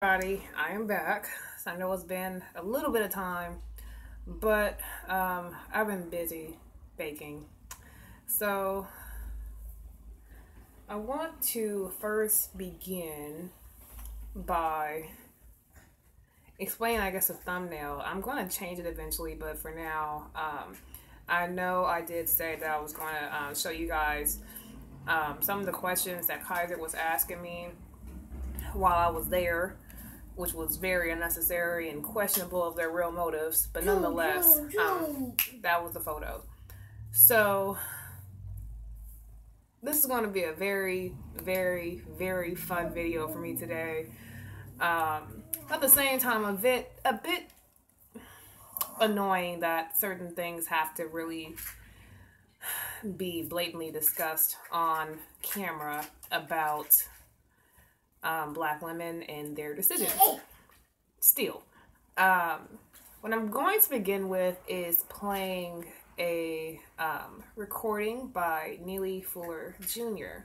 Everybody, I am back. So I know it's been a little bit of time, but I've been busy baking. So I want to first begin by explaining, I guess, a thumbnail. I'm going to change it eventually, but for now, I know I did say that I was going to show you guys some of the questions that Kaiser was asking me while I was there, which was very unnecessary and questionable of their real motives, but nonetheless, that was the photo. So this is going to be a very, very, very fun video for me today. At the same time, a bit annoying that certain things have to really be blatantly discussed on camera about black women and their decisions. Still, what I'm going to begin with is playing a recording by Neely Fuller Jr.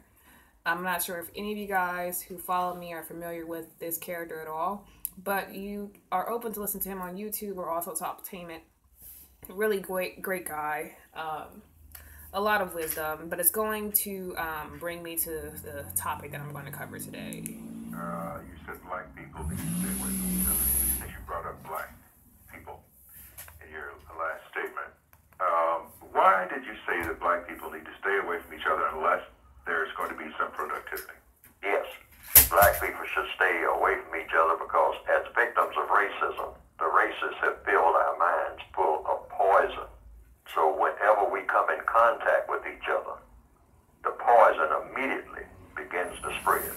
I'm not sure if any of you guys who follow me are familiar with this character at all, but you are open to listen to him on YouTube or also Toptainment. Really great guy. A lot of wisdom, but it's going to bring me to the topic that I'm going to cover today. You said black people need to stay away from each other, and you brought up black people in your last statement. Why did you say that black people need to stay away from each other unless there's going to be some productivity? Yes, black people should stay away from each other because as victims of racism, the racists have filled our minds full of poison. So whenever we come in contact with each other, the poison immediately begins to spread.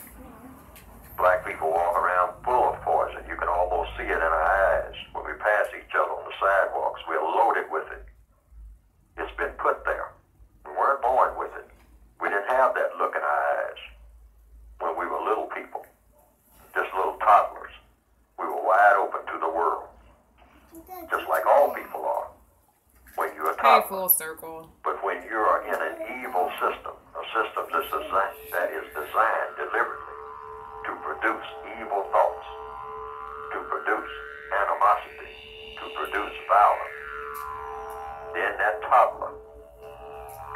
Black people walk around full of poison. You can almost see it in our eyes. When we pass each other on the sidewalks, we're loaded with it. It's been put there. We weren't born with it. We didn't have that look in our eyes when we were little people, just little toddlers. We were wide open to the world, just like all people are when you're a toddler. Full circle. But when you're in an evil system, a system that is designed deliberately to produce evil thoughts, to produce animosity, to produce violence, then that toddler,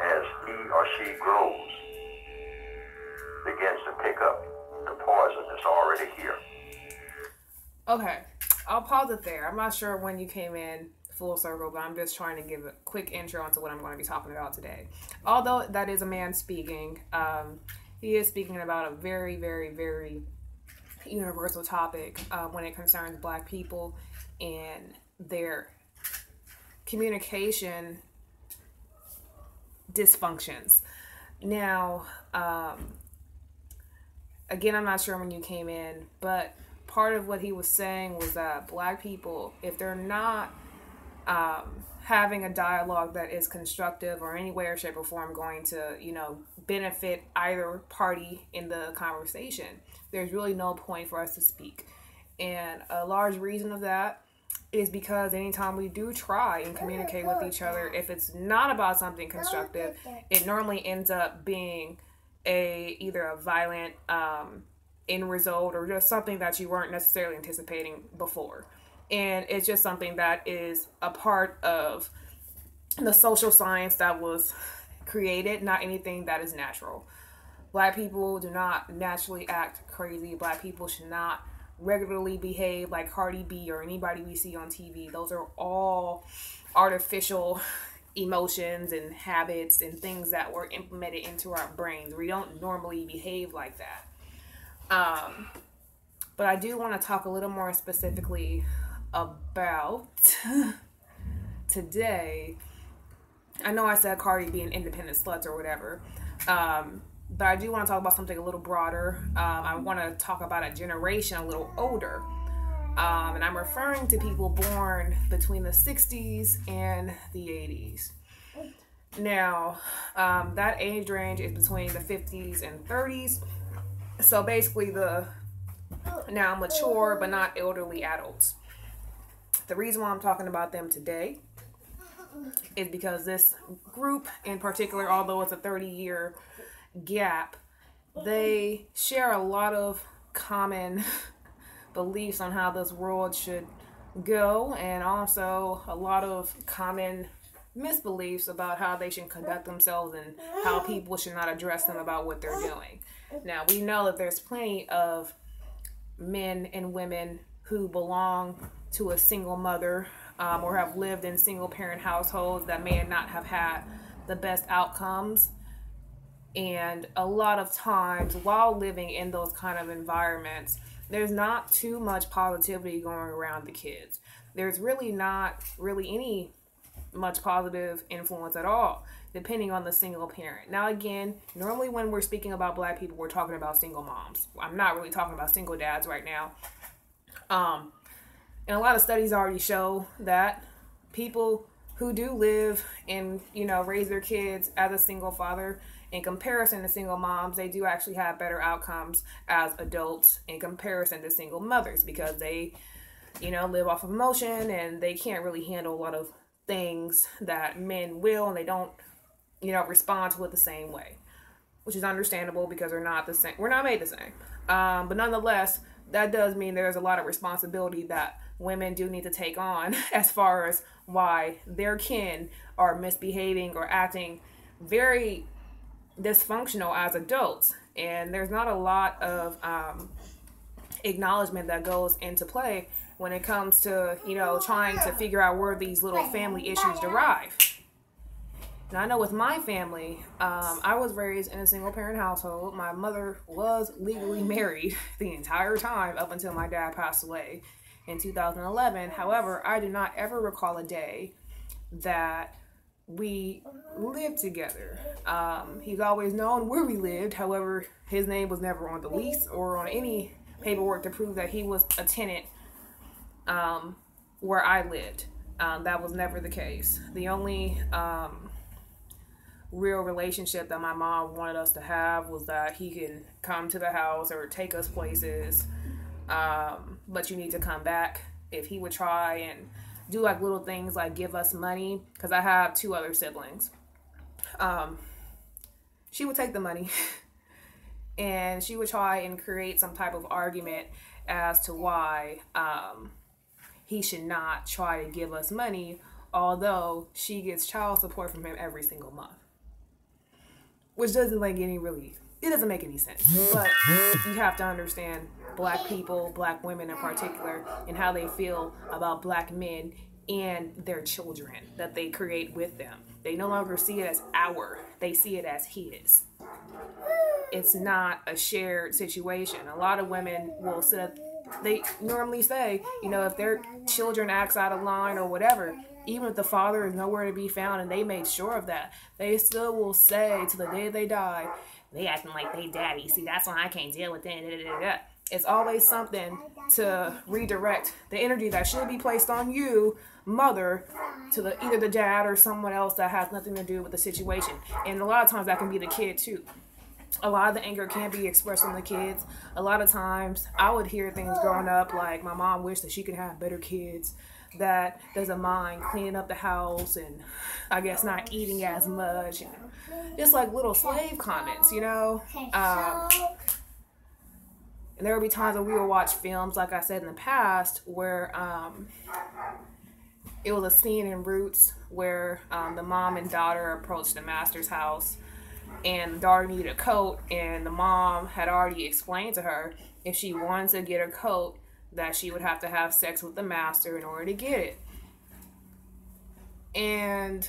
as he or she grows, begins to pick up the poison that's already here. Okay, I'll pause it there. I'm not sure when you came in full circle, but I'm just trying to give a quick intro into what I'm going to be talking about today. Although that is a man speaking, he is speaking about a very, very, very universal topic when it concerns black people and their communication dysfunctions. Now, again, I'm not sure when you came in, but part of what he was saying was that black people, if they're not having a dialogue that is constructive or any way or shape or form going to, benefit either party in the conversation, there's really no point for us to speak. And a large reason of that is because anytime we do try and communicate with each other, if it's not about something constructive, it normally ends up being either a violent end result or just something that you weren't necessarily anticipating before. And it's just something that is a part of the social science that was created, not anything that is natural. Black people do not naturally act crazy. Black people should not regularly behave like Cardi B or anybody we see on TV. Those are all artificial emotions and habits and things that were implemented into our brains. We don't normally behave like that. But I do want to talk a little more specifically about today. I know I said Cardi being independent sluts or whatever, but I do want to talk about something a little broader. I want to talk about a generation a little older, and I'm referring to people born between the 60s and the 80s. Now, that age range is between the 50s and 30s, so basically the now mature but not elderly adults. The reason why I'm talking about them today is because this group in particular, although it's a 30-year gap, they share a lot of common beliefs on how this world should go, and also a lot of common misbeliefs about how they should conduct themselves and how people should not address them about what they're doing. Now, we know that there's plenty of men and women who belong to a single mother or have lived in single parent households that may not have had the best outcomes. And a lot of times while living in those kind of environments, there's not too much positivity going around the kids. There's really not any much positive influence at all, depending on the single parent. Now, again, normally when we're speaking about Black people, we're talking about single moms. I'm not really talking about single dads right now. And a lot of studies already show that people who do live and, raise their kids as a single father, in comparison to single moms, they do actually have better outcomes as adults in comparison to single mothers, because they, live off of emotion and they can't really handle a lot of things that men will, and they don't, respond to it the same way, which is understandable because they're not the same. We're not made the same. But nonetheless, that does mean there's a lot of responsibility that women do need to take on as far as why their kin are misbehaving or acting very dysfunctional as adults. And there's not a lot of acknowledgement that goes into play when it comes to, trying to figure out where these little family issues derive. Now, I know with my family, I was raised in a single parent household. My mother was legally married the entire time up until my dad passed away in 2011. However, I do not ever recall a day that we lived together. He's always known where we lived. However, his name was never on the lease or on any paperwork to prove that he was a tenant where I lived. That was never the case. The only real relationship that my mom wanted us to have was that he can come to the house or take us places, but you need to come back. If he would try and do like little things like give us money, because I have 2 other siblings, she would take the money and she would try and create some type of argument as to why he should not try to give us money, although she gets child support from him every single month, which doesn't make any sense. But you have to understand Black people, Black women in particular, and how they feel about Black men and their children that they create with them. They no longer see it as they see it as his. It's not a shared situation. A lot of women will they normally say, if their children acts out of line or whatever, even if the father is nowhere to be found and they made sure of that, they still will say to the day they die, they acting like they daddy. See, that's why I can't deal with it. It's always something to redirect the energy that should be placed on you, mother, to either the dad or someone else that has nothing to do with the situation. And a lot of times that can be the kid too. A lot of the anger can be expressed on the kids. A lot of times I would hear things growing up like my mom wished that she could have better kids, that doesn't mind cleaning up the house and I guess not eating as much. Just like little slave comments, And there would be times when we would watch films, like I said in the past, where it was a scene in Roots where the mom and daughter approached the master's house, and the daughter needed a coat, and the mom had already explained to her if she wanted to get a coat that she would have to have sex with the master in order to get it. And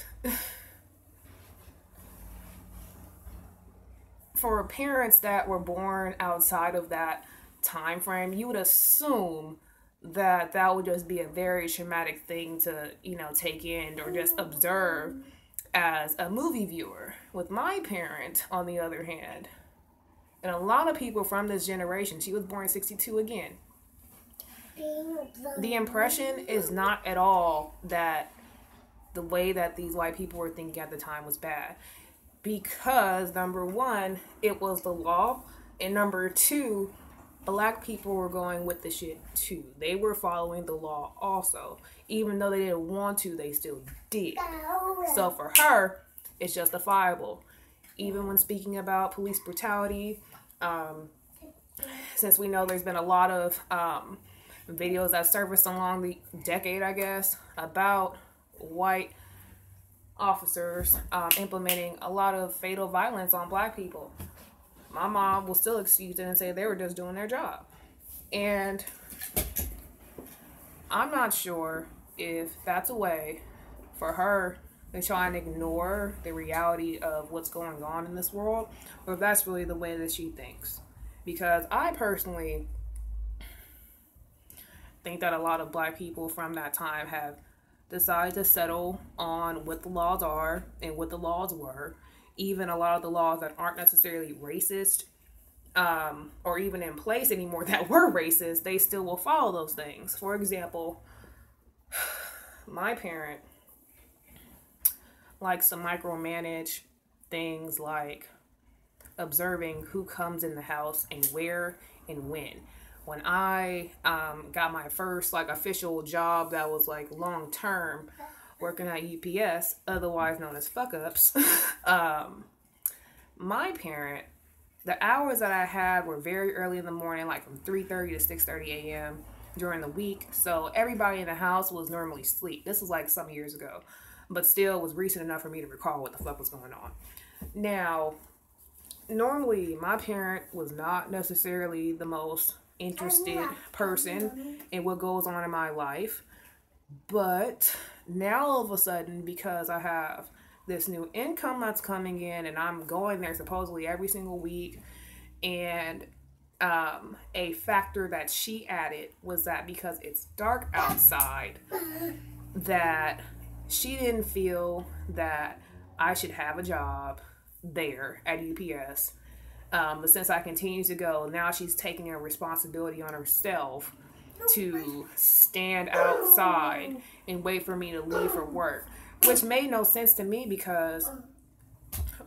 for parents that were born outside of that time frame, you would assume that would just be a very traumatic thing to, take in or just observe as a movie viewer. With my parent, on the other hand, and a lot of people from this generation, she was born in 62 again, the impression is not at all that the way that these white people were thinking at the time was bad. Because, number one, it was the law, and number two, Black people were going with the shit too. They were following the law also. Even though they didn't want to, they still did. So for her, it's justifiable. Even when speaking about police brutality, since we know there's been a lot of videos that surfaced along the decade, I guess, about white officers implementing a lot of fatal violence on black people. My mom will still excuse it and say they were just doing their job. And I'm not sure if that's a way for her to try and ignore the reality of what's going on in this world, or if that's really the way that she thinks. Because I personally think that a lot of black people from that time have decided to settle on what the laws are and what the laws were. Even a lot of the laws that aren't necessarily racist, or even in place anymore that were racist, they still will follow those things. For example, my parent likes to micromanage things like observing who comes in the house and where and when. When I got my first like official job that was like long term, working at UPS, otherwise known as fuck ups, my parent, the hours that I had were very early in the morning, like from 3:30 to 6:30 a.m. during the week. So everybody in the house was normally asleep. This was like some years ago, but still was recent enough for me to recall what the fuck was going on. Now, normally my parent was not necessarily the most interested person in what goes on in my life, but now all of a sudden, because I have this new income that's coming in and I'm going there supposedly every single week, and a factor that she added was that because it's dark outside, that she didn't feel that I should have a job there at UPS. But since I continue to go, now she's taking a responsibility on herself to stand outside and wait for me to leave for work, which made no sense to me, because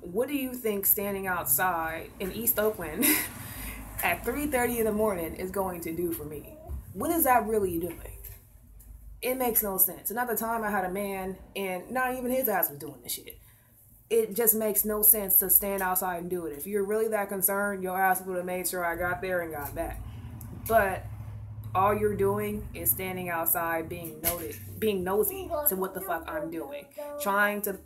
what do you think standing outside in East Oakland at 3:30 in the morning is going to do for me? What is that really doing? It makes no sense. Another time I had a man and not even his ass was doing this shit. It just makes no sense to stand outside and do it. If you're really that concerned, your ass would have made sure I got there and got back. But all you're doing is standing outside being nosy to what the fuck I'm doing. Trying to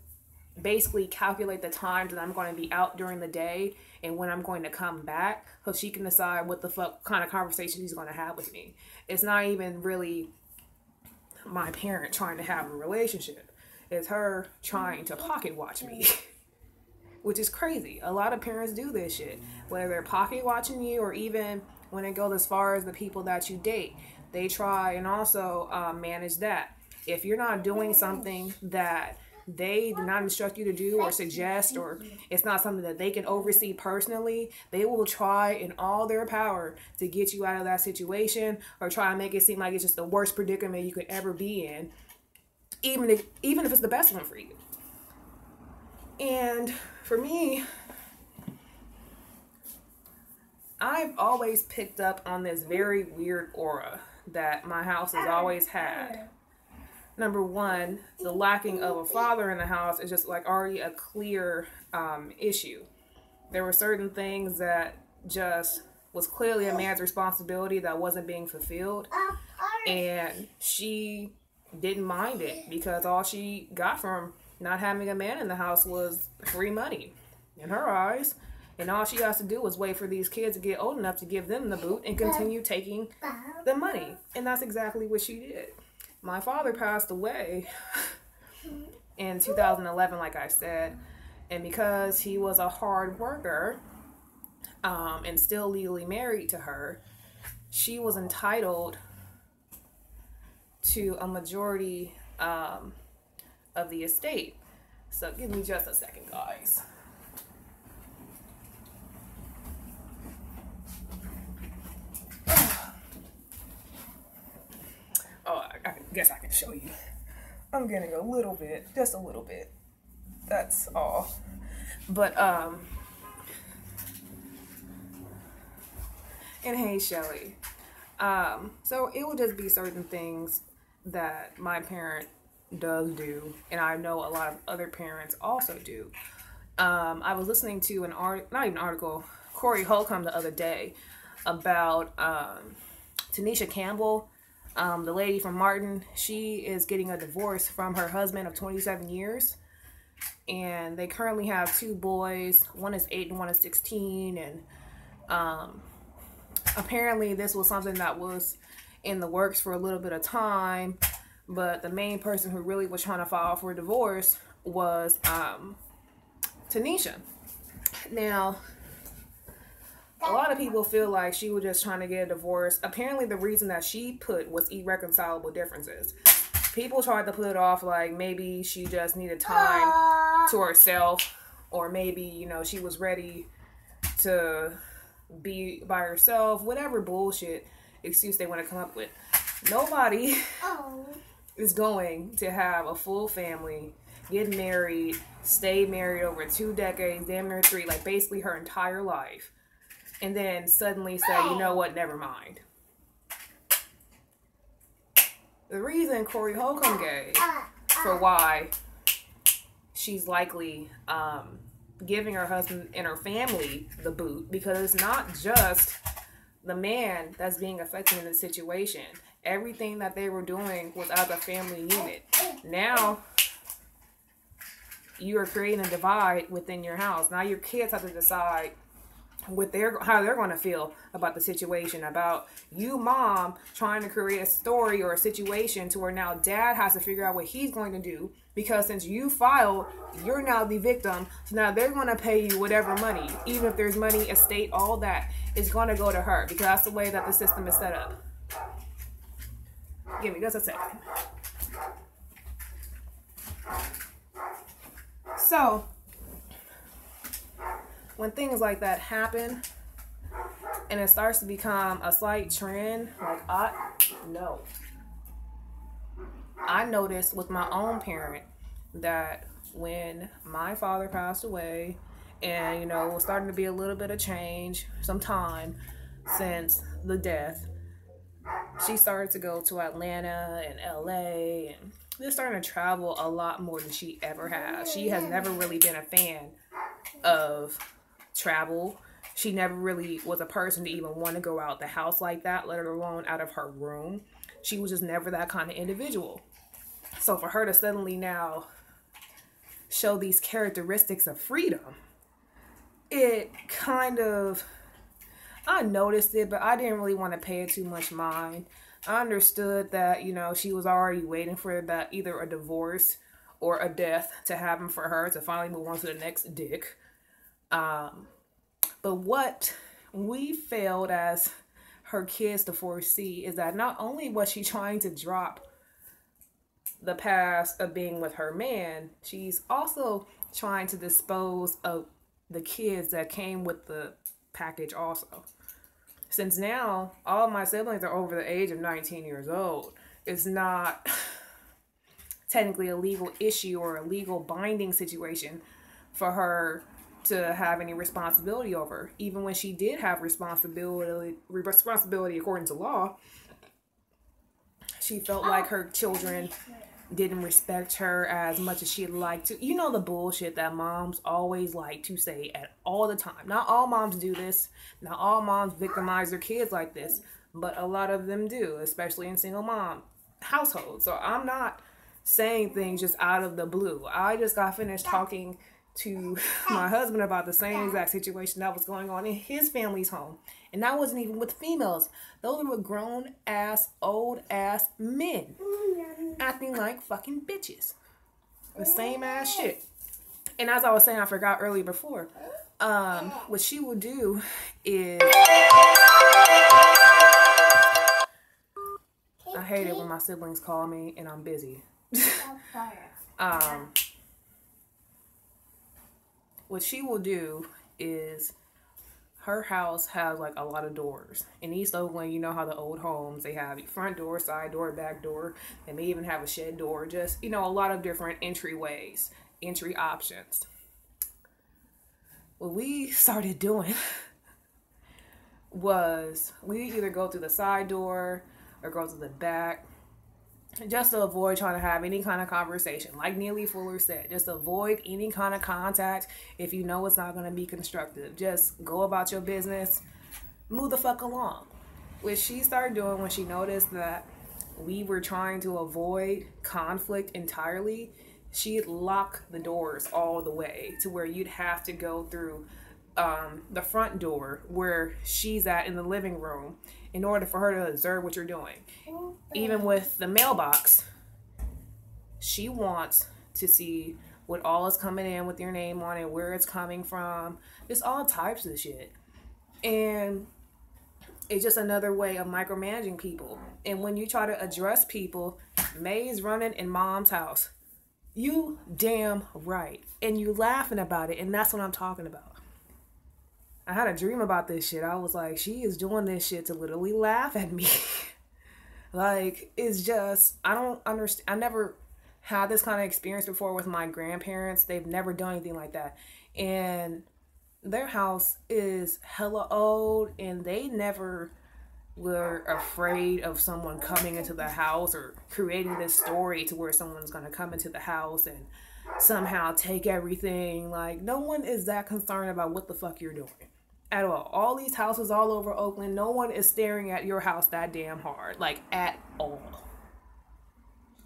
basically calculate the times that I'm going to be out during the day and when I'm going to come back, so she can decide what the fuck kind of conversation she's going to have with me. It's not even really my parent trying to have a relationship. It's her trying to pocket watch me, which is crazy. A lot of parents do this shit, whether they're pocket watching you or even when it goes as far as the people that you date. They try and also manage that. If you're not doing something that they do not instruct you to do or suggest, or it's not something that they can oversee personally, they will try in all their power to get you out of that situation or try and make it seem like it's just the worst predicament you could ever be in, even if it's the best one for you. And for me, I've always picked up on this very weird aura that my house has always had. Number one, the lacking of a father in the house is just like already a clear issue. There were certain things that just was clearly a man's responsibility that wasn't being fulfilled, and she didn't mind it because all she got from not having a man in the house was free money in her eyes, and all she has to do is wait for these kids to get old enough to give them the boot and continue taking the money. And that's exactly what she did. My father passed away in 2011, like I said, and because he was a hard worker and still legally married to her, she was entitled to a majority of the estate. So give me just a second, guys. Oh, I guess I can show you. I'm getting a little bit, just a little bit. That's all. But, and hey, Shelly. So it will just be certain things that my parent does do, and I know a lot of other parents also do. I was listening to an article, Corey Holcomb the other day about Tanisha Campbell, The lady from Martin, she is getting a divorce from her husband of 27 years. And they currently have 2 boys. One is 8 and one is 16. And apparently this was something that was in the works for a little bit of time. But the main person who really was trying to file for a divorce was Tanisha. Now, a lot of people feel like she was just trying to get a divorce. Apparently the reason that she put was irreconcilable differences. People tried to put it off like maybe she just needed time to herself, or maybe, you know, she was ready to be by herself, whatever bullshit excuse they want to come up with. Nobody is going to have a full family, get married, stay married over 2 decades, damn near 3, like basically her entire life, and then suddenly say, you know what, never mind. The reason Corey Holcomb gave for why she's likely giving her husband and her family the boot, because it's not just the man that's being affected in the situation. Everything that they were doing was as a family unit. Now you are creating a divide within your house. Now your kids have to decide how they're going to feel about the situation, about you, mom, trying to create a story or a situation to where now dad has to figure out what he's going to do, because since you filed, you're now the victim. So now they're going to pay you whatever money, even if there's money, estate, all that is going to go to her, because that's the way that the system is set up. Give me just a second. So when things like that happen and it starts to become a slight trend, like I noticed with my own parent that when my father passed away, and, you know, it was starting to be a little bit of change, some time since the death, she started to go to Atlanta and LA, and they're starting to travel a lot more than she ever has. She has never really been a fan of travel. She never really was a person to even want to go out the house like that, let alone out of her room. She was just never that kind of individual. So for her to suddenly now show these characteristics of freedom, it kind of, I noticed it, but I didn't really want to pay it too much mind. I understood that, you know, she was already waiting for that, either a divorce or a death to happen for her to finally move on to the next dick. But what we failed as her kids to foresee is that not only was she trying to drop the past of being with her man, she's also trying to dispose of the kids that came with the package also. Since now all of my siblings are over the age of 19 years old, it's not technically a legal issue or a legal binding situation for her to have any responsibility over. Even when she did have responsibility according to law, she felt like her children didn't respect her as much as she'd like to. You know, the bullshit that moms always like to say at all the time. Not all moms do this. Not all moms victimize their kids like this, but a lot of them do, especially in single mom households. So I'm not saying things just out of the blue. I just got finished talking to my husband about the same exact situation that was going on in his family's home. And that wasn't even with females. Those were grown ass, old ass men acting like fucking bitches. The same ass shit. And as I was saying, I forgot earlier before, what she would do is, I hate it when my siblings call me and I'm busy. What she will do is, her house has like a lot of doors. In East Oakland, you know how the old homes, they have front door, side door, back door. They may even have a shed door. Just, you know, a lot of different entryways, entry options. What we started doing was we either go through the side door or go through the back, just to avoid trying to have any kind of conversation. Like Neely Fuller said, just avoid any kind of contact if you know it's not going to be constructive. Just go about your business, move the fuck along. Which she started doing when she noticed that we were trying to avoid conflict entirely, she'd lock the doors all the way to where you'd have to go through the front door where she's at in the living room in order for her to observe what you're doing. Even with the mailbox, she wants to see what all is coming in with your name on it, where it's coming from, just all types of shit. And it's just another way of micromanaging people. And when you try to address people, May's running in mom's house. You damn right. And you laughing about it, and that's what I'm talking about. I had a dream about this shit. I was like, she is doing this shit to literally laugh at me. Like, it's just, I don't understand. I never had this kind of experience before with my grandparents. They've never done anything like that. And their house is hella old, and they never were afraid of someone coming into the house or creating this story to where someone's going to come into the house and somehow take everything. Like, no one is that concerned about what the fuck you're doing at all. All these houses all over Oakland, no one is staring at your house that damn hard, like, at all.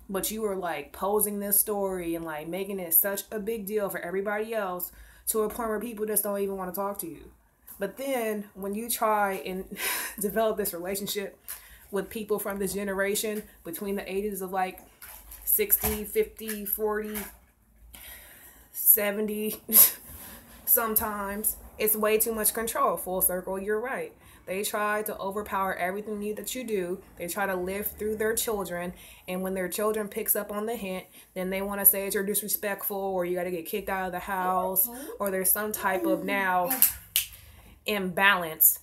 But you were like posing this story and like making it such a big deal for everybody else to a point where people just don't even want to talk to you. But then when you try and develop this relationship with people from this generation between the ages of like 60, 50, 40, 70, sometimes it's way too much control. Full circle, you're right. They try to overpower everything that you do. They try to live through their children. And when their children picks up on the hint, then they want to say you're disrespectful or you got to get kicked out of the house. Or there's some type of now imbalance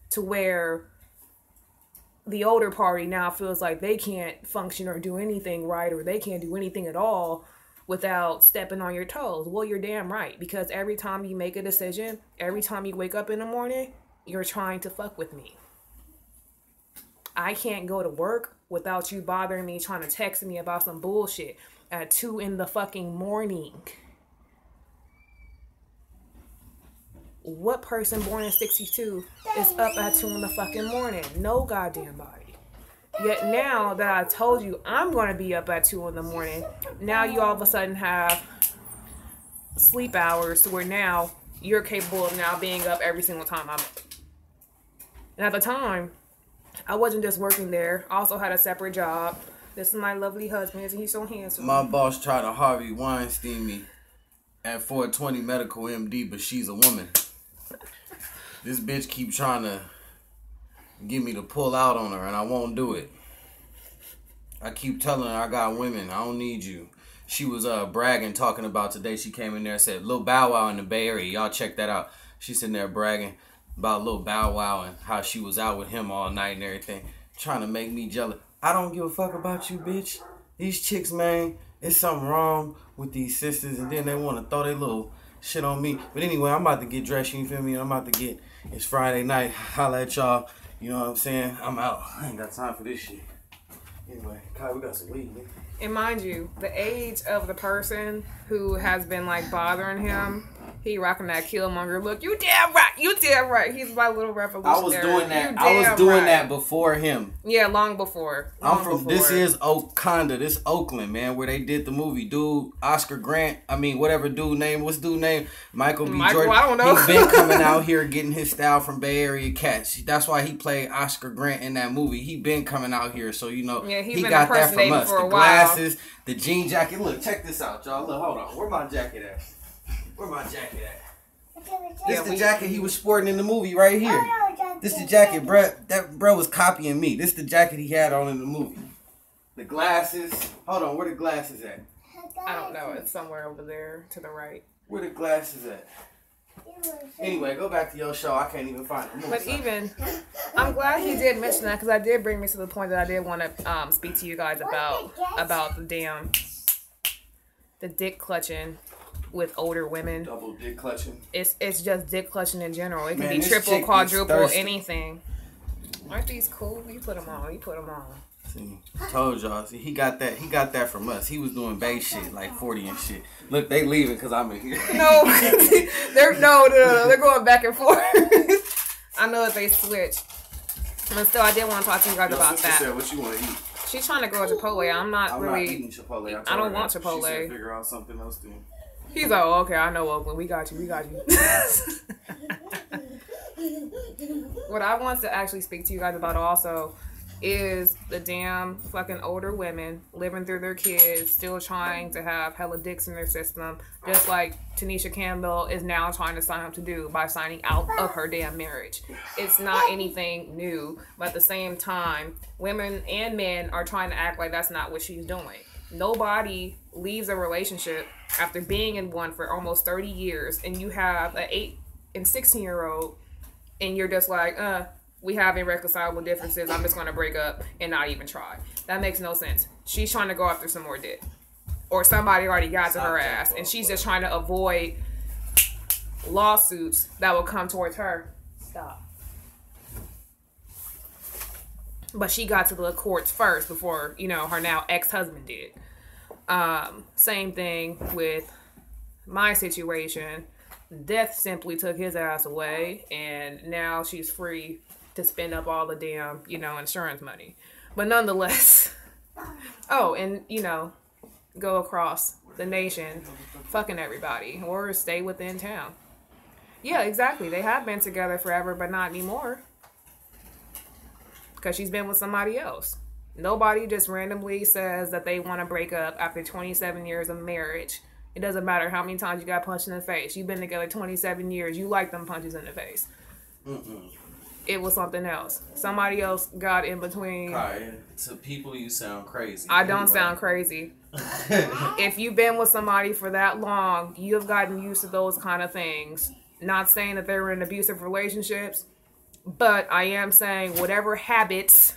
to where the older party now feels like they can't function or do anything right, or they can't do anything at all without stepping on your toes. Well, you're damn right. Because every time you make a decision, every time you wake up in the morning, you're trying to fuck with me. I can't go to work without you bothering me, trying to text me about some bullshit at 2 in the fucking morning. What person born in 62 is up at 2 in the fucking morning? No goddamn body. Yet now that I told you I'm going to be up at 2 in the morning, now you all of a sudden have sleep hours to where now you're capable of now being up every single time I'm up. And at the time, I wasn't just working there. I also had a separate job. This is my lovely husband. Isn't he so handsome? My boss tried to Harvey Weinstein me at 420 Medical MD, but she's a woman. This bitch keep trying to get me to pull out on her, and I won't do it. I keep telling her I got women. I don't need you. She was bragging, talking about today. She came in there and said, Lil Bow Wow in the Bay Area. Y'all check that out. She's sitting there bragging about Lil Bow Wow and how she was out with him all night and everything. Trying to make me jealous. I don't give a fuck about you, bitch. These chicks, man, it's something wrong with these sisters. And then they want to throw their little shit on me. But anyway, I'm about to get dressed, you feel me? I'm about to get, it's Friday night. Holla at y'all. You know what I'm saying? I'm out. I ain't got time for this shit. Anyway, Kai, we got some weed, man. And mind you, the age of the person who has been like bothering him, he rocking that Killmonger look. You damn right. You damn right. He's my little revolutionary. I was doing that. I was doing that before him. Yeah, long before. This is Oakland. This Oakland, man, where they did the movie. Dude, Oscar Grant. I mean, whatever dude name. What's dude name? Michael B. Jordan. I don't know. He's been coming out here getting his style from Bay Area cats. That's why he played Oscar Grant in that movie. He been coming out here, so you know yeah, he got that from us. For the glasses, the jean jacket. Look, check this out, y'all. Look, hold on. Where my jacket at? Where my jacket at? This the jacket he was sporting in the movie right here. This the jacket, bruh. That bro was copying me. This the jacket he had on in the movie. The glasses. Hold on, where the glasses at? I don't know. It's somewhere over there to the right. Where the glasses at? Anyway, go back to your show. I can't even find them. But even, I'm glad he did mention that because I did bring me to the point that I did want to speak to you guys about the dick clutching with older women. Double dick clutching. It's just dick clutching in general. It can be triple, quadruple, anything. Aren't these cool? You put them on. You put them on. See, told y'all. See, he got that from us. He was doing bass shit like 40 and shit. Look, they leaving because I'm in here. No, they're going back and forth. I know that they switch. But still, I did want to talk to you guys about that. Said, what you want to eat? She's trying to go to Chipotle. I'm not eating Chipotle. I don't want Chipotle. She said figure out something else then. He's like, oh, okay, I know Oakland. We got you. What I want to actually speak to you guys about also is the damn fucking older women living through their kids, still trying to have hella dicks in their system, just like Tanisha Campbell is now trying to sign up to do by signing out of her damn marriage. It's not anything new, but at the same time, women and men are trying to act like that's not what she's doing. Nobody leaves a relationship after being in one for almost 30 years, and you have an 8 and 16-year-old, and you're just like, we have irreconcilable differences. I'm just going to break up and not even try. That makes no sense. She's trying to go after some more dick. Or somebody already got to her ass, and she's just trying to avoid lawsuits that will come towards her. Stop. But she got to the courts first before, her now ex-husband did. Same thing with my situation. Death simply took his ass away, and now she's free to spend up all the damn, insurance money. But nonetheless, and, go across the nation fucking everybody or stay within town. Yeah, exactly. They have been together forever, but not anymore. Because she's been with somebody else. Nobody just randomly says that they want to break up after 27 years of marriage. It doesn't matter how many times you got punched in the face. You've been together 27 years. You like them punches in the face. It was something else. Somebody else got in between. Right. To people, you sound crazy. I don't sound crazy. If you've been with somebody for that long, you have gotten used to those kind of things. Not saying that they were in abusive relationships, but I am saying whatever habits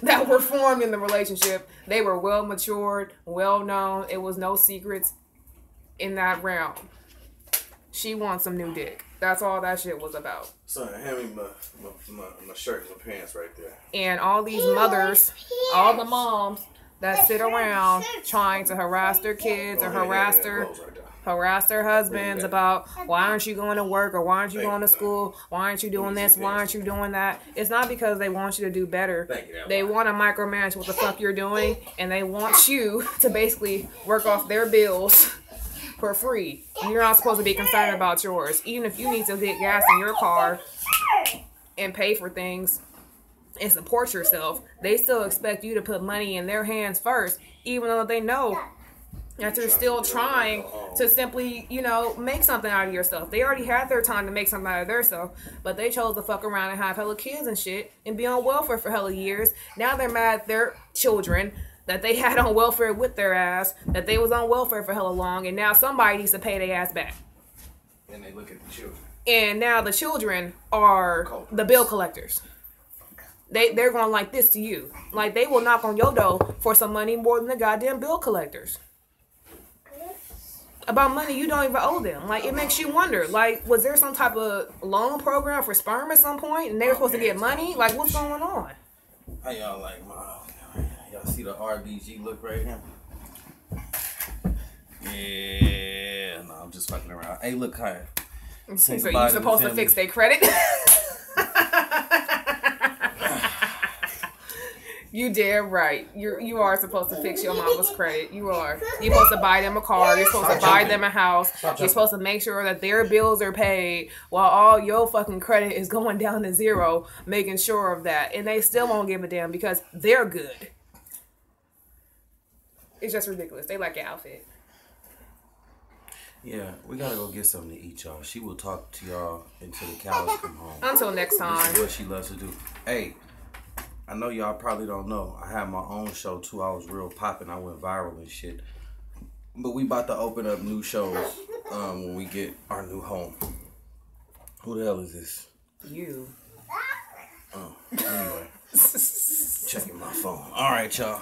that were formed in the relationship, they were well matured, well known. It was no secrets in that realm. She wants some new dick. That's all that shit was about. So hand me my shirt and my pants right there. And all these mothers, all the moms that sit around trying to harass their kids or harass their husbands about why aren't you going to work or why aren't you going to school? Why aren't you doing this? Why aren't you doing that? It's not because they want you to do better. They want to micromanage what the fuck you're doing, and they want you to basically work off their bills for free. You're not supposed to be concerned about yours. Even if you need to get gas in your car and pay for things and support yourself, they still expect you to put money in their hands first, even though they know that you're still trying to simply, make something out of yourself. They already had their time to make something out of themselves, but they chose to fuck around and have hella kids and shit and be on welfare for hella years. Now they're mad at their children that they had on welfare with their ass, that they was on welfare for hella long, and now somebody needs to pay their ass back. And they look at the children. And now the children are the bill collectors. They're going like this to you. Like, they will knock on your door for some money more than the goddamn bill collectors. About money you don't even owe them. Like, it makes you wonder. Like, was there some type of loan program for sperm at some point, and they were supposed to get money? Like, what's going on? How y'all like y'all see the RBG look right here? Yeah, no, I'm just fucking around. Hey, look, Kaya. So you're supposed to fix their credit? You damn right. You are supposed to fix your mama's credit. You are. You're supposed to buy them a car. You're supposed to buy them a house. You're supposed to make sure that their bills are paid while all your fucking credit is going down to zero, making sure of that. And they still won't give a damn because they're good. It's just ridiculous. They like your outfit. Yeah, we gotta go get something to eat, y'all. She will talk to y'all until the cows come home. Until next time. This is what she loves to do. Hey, I know y'all probably don't know. I have my own show too. I was real popping. I went viral and shit. But we about to open up new shows when we get our new home. Who the hell is this? You. Oh, anyway. Checking my phone. All right, y'all.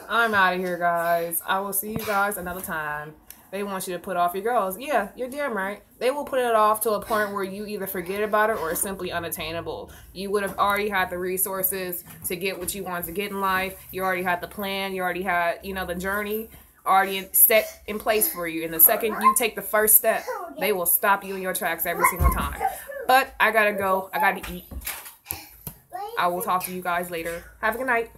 I'm out of here, guys. I will see you guys another time. They want you to put off your goals. Yeah, you're damn right. They will put it off to a point where you either forget about it or it's simply unattainable. You would have already had the resources to get what you wanted to get in life. You already had the plan. You already had, the journey already set in place for you. And the second you take the first step, they will stop you in your tracks every single time. But I gotta go. I gotta eat. I will talk to you guys later. Have a good night.